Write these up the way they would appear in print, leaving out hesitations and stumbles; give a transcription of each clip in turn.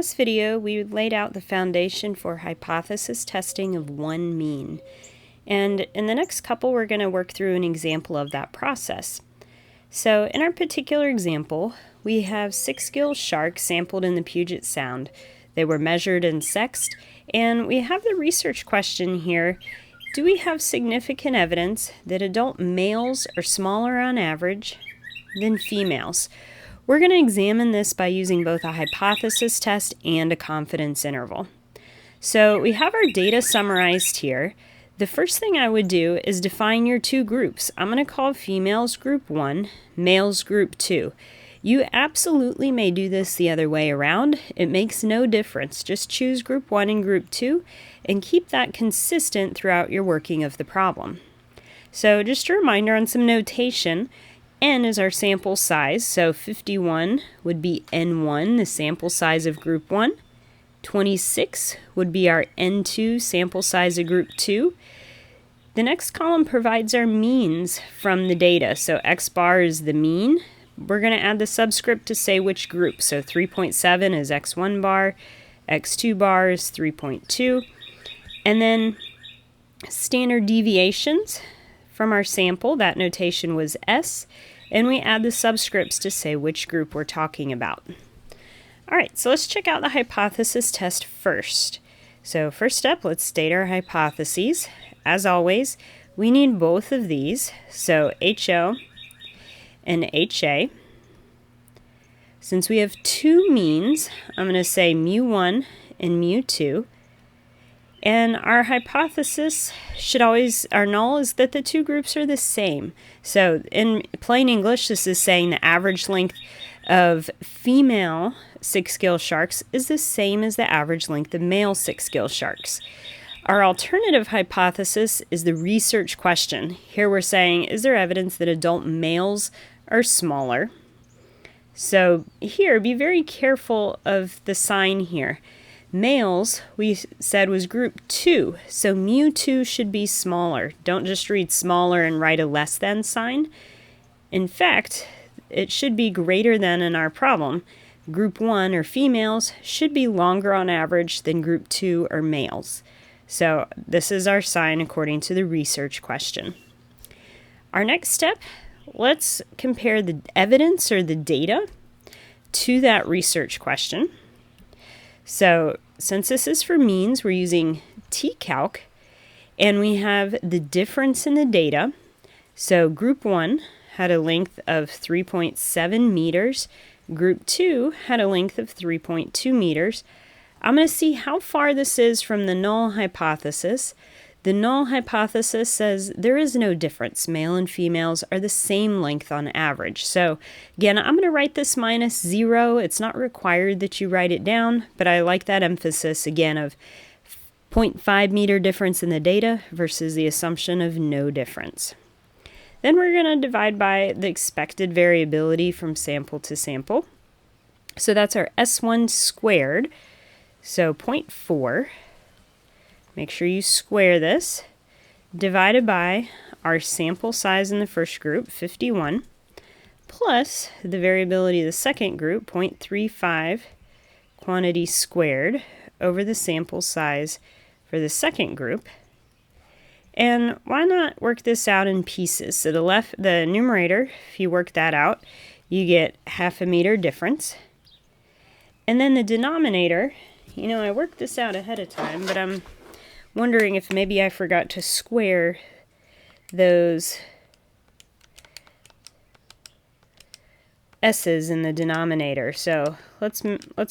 this video, we laid out the foundation for hypothesis testing of one mean. And in the next couple, we're going to work through an example of that process. So in our particular example, we have 6-gill sharks sampled in the Puget Sound. They were measured and sexed, and we have the research question here. Do we have significant evidence that adult males are smaller on average than females? We're going to examine this by using both a hypothesis test and a confidence interval. So we have our data summarized here. The first thing I would do is define your two groups. I'm going to call females group 1, males group 2. You absolutely may do this the other way around. It makes no difference. Just choose group 1 and group 2 and keep that consistent throughout your working of the problem. So just a reminder on some notation. N is our sample size, so 51 would be N1, the sample size of group 1. 26 would be our N2, sample size of group 2. The next column provides our means from the data, so X bar is the mean. We're going to add the subscript to say which group, so 3.7 is X1 bar, X2 bar is 3.2, and then standard deviations from our sample, that notation was S, and we add the subscripts to say which group we're talking about. Alright, so let's check out the hypothesis test first. So first up, let's state our hypotheses. As always, we need both of these, so HO and HA. Since we have two means, I'm going to say mu1 and mu2. And our hypothesis should always, our null is that the two groups are the same. So in plain English, this is saying the average length of female 6-gill sharks is the same as the average length of male 6-gill sharks. Our alternative hypothesis is the research question. Here we're saying, is there evidence that adult males are smaller? So here, be very careful of the sign here. Males, we said, was group 2, so mu2 should be smaller. Don't just read smaller and write a less than sign. In fact, it should be greater than in our problem. Group 1, or females, should be longer on average than group 2, or males. So this is our sign according to the research question. Our next step, let's compare the evidence or the data to that research question. So since this is for means, we're using tcalc, and we have the difference in the data. So group 1 had a length of 3.7 meters. Group 2 had a length of 3.2 meters. I'm going to see how far this is from the null hypothesis. The null hypothesis says there is no difference. Male and females are the same length on average. So again, I'm going to write this -0. It's not required that you write it down, but I like that emphasis again of 0.5 meter difference in the data versus the assumption of no difference. Then we're going to divide by the expected variability from sample to sample. So that's our S1 squared, so 0.4. Make sure you square this, divided by our sample size in the first group, 51, plus the variability of the second group, 0.35 quantity squared, over the sample size for the second group. And why not work this out in pieces? So the numerator, if you work that out, you get half a meter difference. And then the denominator, I worked this out ahead of time, but I'm wondering if maybe I forgot to square those s's in the denominator. So let's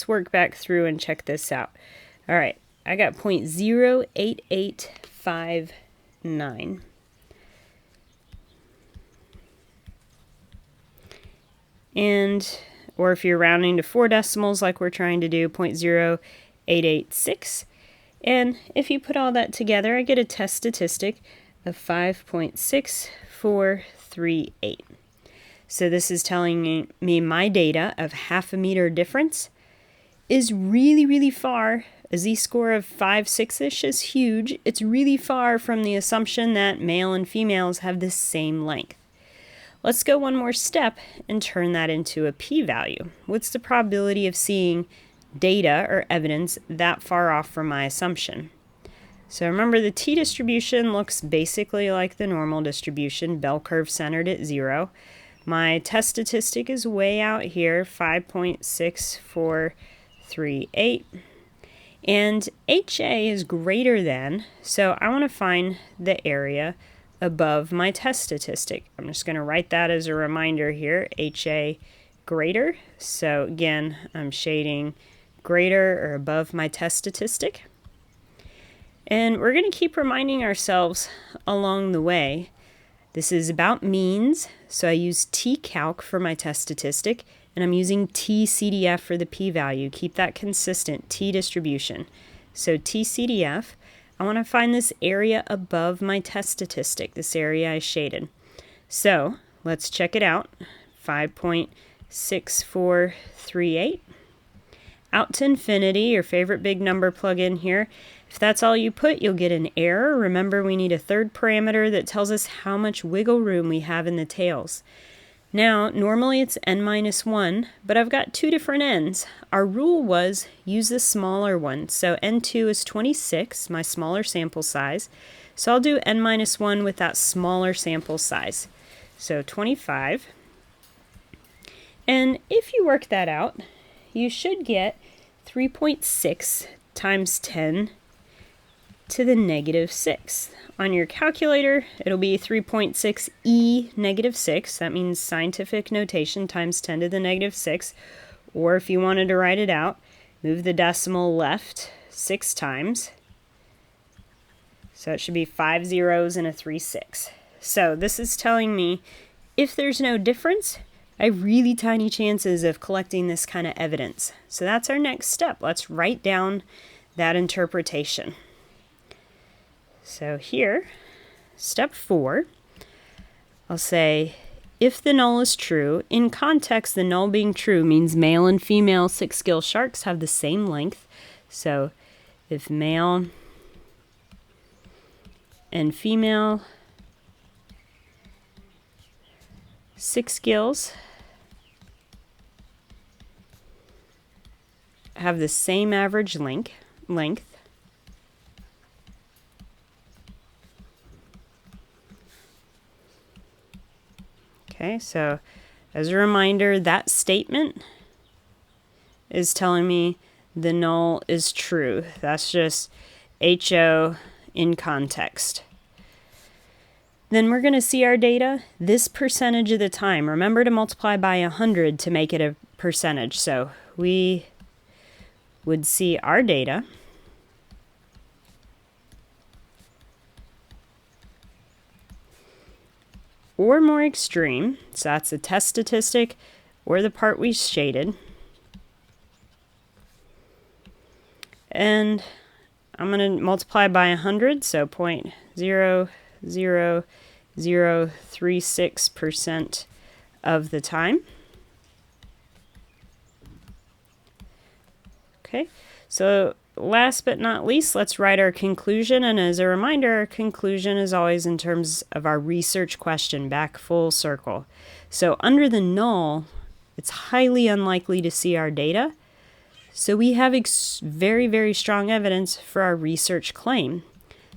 work back through and check this out. All right, I got 0.08859. Or if you're rounding to 4 decimals like we're trying to do, 0.0886. And if you put all that together, I get a test statistic of 5.6438. So this is telling me my data of half a meter difference is really, really far. A z-score of 5, 6-ish is huge. It's really far from the assumption that male and females have the same length. Let's go one more step and turn that into a p-value. What's the probability of seeing data or evidence that far off from my assumption. So remember, the t-distribution looks basically like the normal distribution, bell curve centered at 0. My test statistic is way out here, 5.6438. And HA is greater than, so I want to find the area above my test statistic. I'm just going to write that as a reminder here, HA greater. So again, I'm shading greater or above my test statistic. And we're going to keep reminding ourselves along the way. This is about means, so I use t-calc for my test statistic, and I'm using t-CDF for the p-value. Keep that consistent, t-distribution. So t-CDF, I want to find this area above my test statistic, this area I shaded. So let's check it out, 5.6438. Out to infinity, your favorite big number plug in here. If that's all you put, you'll get an error. Remember, we need a third parameter that tells us how much wiggle room we have in the tails. Now, normally it's n-1, but I've got two different n's. Our rule was use the smaller one. So n2 is 26, my smaller sample size. So I'll do n-1 with that smaller sample size. So 25. And if you work that out, you should get 3.6 times 10 to the negative 6. On your calculator, it'll be 3.6 e negative 6. That means scientific notation times 10 to the negative 6. Or if you wanted to write it out, move the decimal left 6 times. So it should be 5 zeros and a 3 6. So this is telling me if there's no difference, I have really tiny chances of collecting this kind of evidence. So that's our next step. Let's write down that interpretation. So here, step 4, I'll say, if the null is true, in context, the null being true means male and female 6-gill sharks have the same length. So if male and female 6 gills have the same average length. Okay, so as a reminder, that statement is telling me the null is true. That's just HO in context. Then we're going to see our data this percentage of the time. Remember to multiply by 100 to make it a percentage. So we would see our data or more extreme, so that's the test statistic or the part we shaded. And I'm going to multiply by 100, so 0.00036% of the time. Okay, so last but not least, let's write our conclusion. And as a reminder, our conclusion is always in terms of our research question, back full circle. So under the null, it's highly unlikely to see our data. So we have very, very strong evidence for our research claim.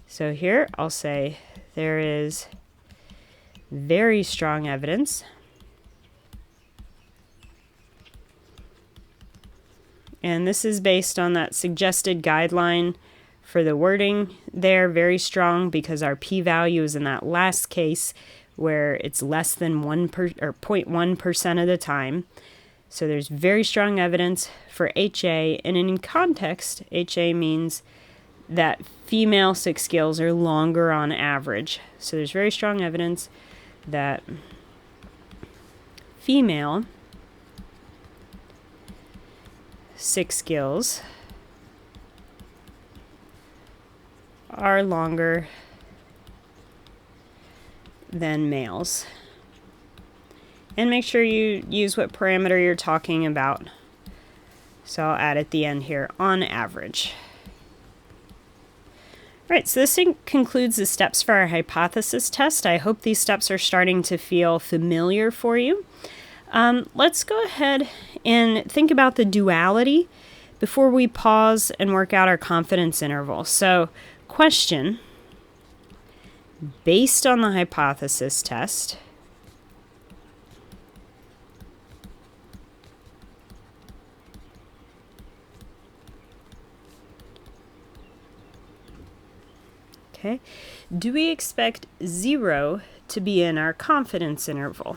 So here I'll say there is very strong evidence and this is based on that suggested guideline for the wording there, very strong, because our p-value is in that last case where it's less than 0.1% of the time. So there's very strong evidence for HA, and in context, HA means that female 6-gills are longer on average. So there's very strong evidence that female 6-gills are longer than males. And make sure you use what parameter you're talking about. So I'll add at the end here, on average. All right, so this concludes the steps for our hypothesis test. I hope these steps are starting to feel familiar for you. Let's go ahead and think about the duality before we pause and work out our confidence interval. So, question, based on the hypothesis test, okay, do we expect 0 to be in our confidence interval?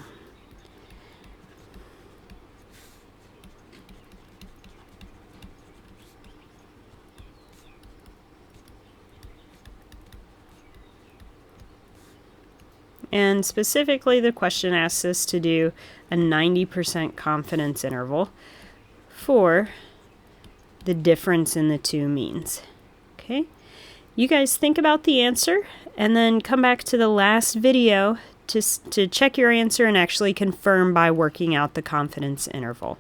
And specifically, the question asks us to do a 90% confidence interval for the difference in the two means. Okay, you guys think about the answer and then come back to the last video to check your answer and actually confirm by working out the confidence interval.